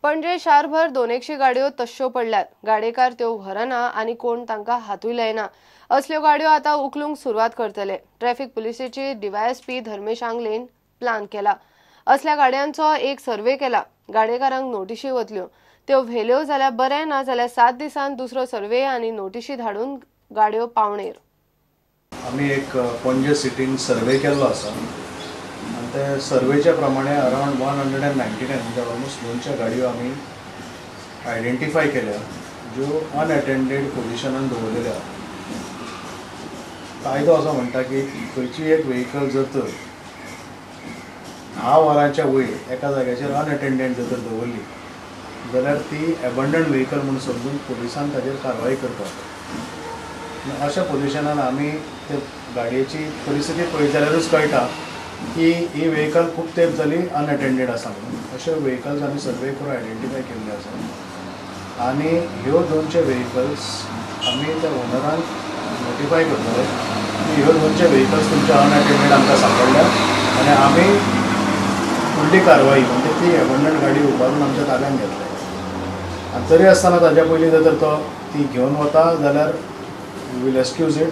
पणजे शारभर 200 गाडयो तश्यो पडल्यात। गाडेकार त्यो व्हरना आणि कोण तांका हातूय लायना असल्यो गाडयो आता उखलूंक सुरवात करतले। ट्रॅफिक पुलिसेची डीवायएसपी धर्मेश आंगलेन प्लान केला। असल्या गाड्यांचो एक सर्वे केला। गाडेकारांक नोटिशी वतल्यो, त्यो व्हेल्यो जाल्यार बरें, ना जाल्यार 7 दिसान दुसरो सर्वे आणि नोटिशी धाडून गाडयो पावणेर। आम्ही एक पणजे सिटीन सर्वे केल्लो आसा। ते सर्वेच्या प्रमाणे अराउंड 199 म्हणजे ऑलमोस्ट 200 गाडयो आम्ही आयडेंटिफाय केल्या ज्यो अनअटेंडेड पोजिशनान दवरलेल्या। कायदो असो म्हणटा की खंयची एक व्हेकल जर तर 10 वरांच्या वयर एका जाग्याचेर अनअटेंडेड जर तर दवरली जाल्यार ती एबंडन्ड व्हेकल म्हणून समजून पुलिसान ताजेर कारवाई करतात। अशा पोजिशनान आमी ते गाडयेची परिस्थिती पळयत जाल्यारूच कळटा की ही व्हेकल खूब तेंप जाली अनअटेंडेड आसा म्हणून। अशे व्हेकल्स आमी सर्वे करून आयडेंटिफाय केल्ले आसा आनी ह्यो 200 व्हेकल्स आमी त्या ओनरांक नोटिफाय करतले की ह्यो 200 व्हेकल्स तुमच्या अनअटेंडेड आमकां सांपडल्या आनी आमी फुडली कारवाई म्हणजे ती एबंडन्ड गाडी उबारून आमच्या ताब्यांत घेतले। आनी तरी आसतना ताज्या पयलीं जर तो ती घेवन वता जाल्यार वी विल एक्सक्यूज इट।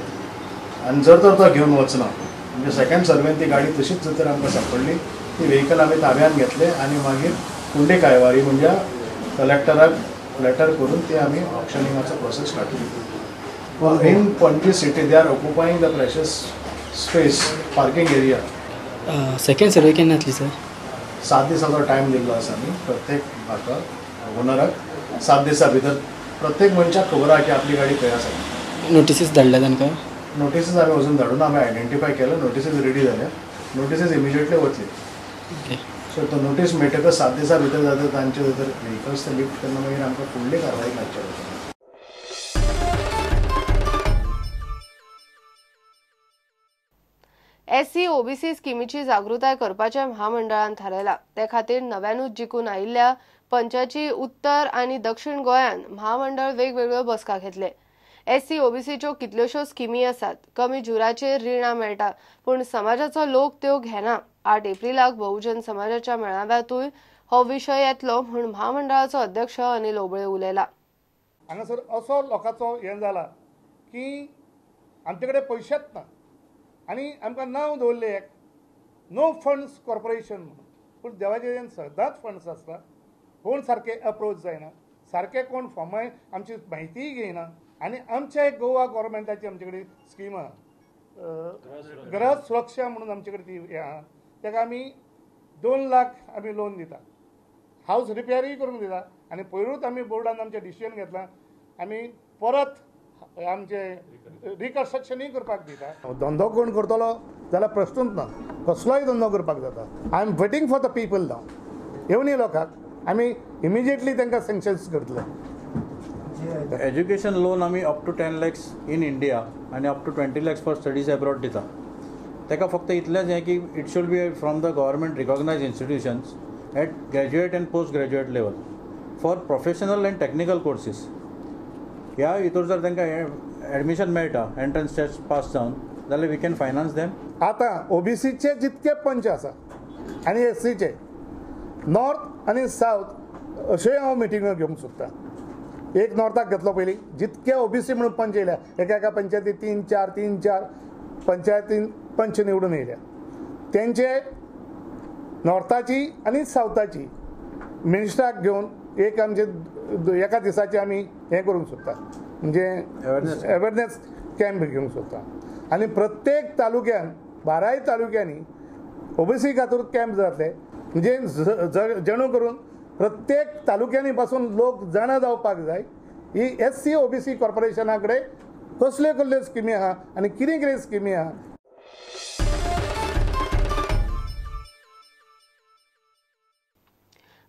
आनी जर तर तो घेवन वचना म्हणजे सेकंड सर्वेन ती गाडी तशीच जर तर आमकां सांपडली ती व्हेकल आमी ताब्यांत घेतले आनी मागीर फुडली कारवाई म्हणजे कलेक्टराक लेटर करून ती आमी ऑक्शनिंगाचो प्रोसेस स्टार्ट केलो। In Panaji city they are occupying the precious space parking area. Second survey केन्ना जातली सर? 7 दिसाचो टायम दिल्लो आसा आमी प्रत्येक हाका ओनराक 7 दिसां भितर प्रत्येक मनशाक खबर आहा की आपली गाडी खंय आसा। नोटिसीस धाडल्या तांकां? नोटिसीस आमी अजून धाडून आमी आयडेंटिफाय केलं। नोटिसीस रेडी जाल्या, नोटिसीस इमिजिएटली वतली। सो तो नोटीस मेळटकच 7 दिसां भितर जाता तांचे जर व्हेकल्स ते लिफ्ट करना मागीर आमकां फुडली कारवाई करची पडटली। एससी ओबीसी स्किमीची जागृताय करपाचे महामंडळान थारायला। ते खातीर नव्यानूच जिखून आयिल्ल्या पंचायती उत्तर आणि दक्षिण गोंयान महामंडळ वेगवेगळ्यो बसका घेतले। एससी ओबीसीच्यो कितल्योश्यो स्किमी आसात। कमी जुराचेर रिणां मेळटा पूण समाजाचो लोक त्यो घेना। 8 एप्रिलाक बहुजन समाजाच्या मेळाव्यातूय हो विशय येतलो म्हूण महामंडळाचो अध्यक्ष अनिल ओबळे उलयला। हांगासर असो लोकांचो हें जाला की आमचे कडेन पयशेच ना आनी आमकां नांव दवरलें एक नो फंड्स कॉर्पोरेशन म्हणून। पूण देवाचे सदांच फंड्स आसता, कोण सारके अप्रोच जायना, सारके कोण फॉर्माय आमची म्हायतीय घेयना। आनी आमचे गोवा गव्हर्मेंटाची आमचे कडेन स्कीम आहा गृह सुरक्षा म्हणून आमचे कडेन ती हें आहा। ताका आमी 2 लाख आमी लोन दिता, हावस रिपेरूय करूंक दिता आनी पयरूच आमी बोर्डान आमचें डिसिजन घेतलां आमी परत आमचे रिकन्स्ट्रक्शनूय करपाक दिता। धंदो कोण करतलो जाल्यार प्रश्नूच ना, कसलोय धंदो करपाक जाता। I am waiting for the people now. येवनी लोकांक आमी इमिजिएटली तांकां सँक्शन्स करतले। एज्युकेशन लोन आमी up to 10 lakhs in India आनी up to 20 lakhs for studies abroad दिता। ताका फक्त इतलेंच हें की it should be from the government recognised institutions at graduate and post graduate level for professional and technical courses. ह्या हितूर जर तांकां एडमिशन मेळटा एंट्रन्स टेस्ट पास जावन जाल्यार वी कॅन फायनान्स देम। आतां ओबीसीचे जितके पंच आसा आनी एससीचे नॉर्थ आनी सावथ अशें हांव मिटिंगो घेवंक सोदतां। एक नॉर्थाक घेतलो पयलीं, जितके ओबीसी म्हणून पंच येयल्या, एका पंचायती 3-4 पंचायतीन पंच निवडून येयल्या, तेंचे नॉर्थाची आनी सावथाची मिनिस्टराक घेवन एक आमचे एका दिसाचे आमी हें करूंक सोदता, म्हणजे अवेरनेस कॅम्प घेवंक सोदता। आनी प्रत्येक तालुक्यान 12 तालुक्यांनी ओबीसी खातीर कॅम्प जातले, म्हणजे जणू करून प्रत्येक तालुक्यांनी पासून लोक जाणा जावपाक जाय ही एससी ओबीसी कॉर्पोरेशना कडेन कसल्यो कसल्यो स्किमी आहा आनी कितें कितें स्किमी आहा।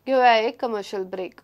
घेऊया एक कमर्शियल ब्रेक।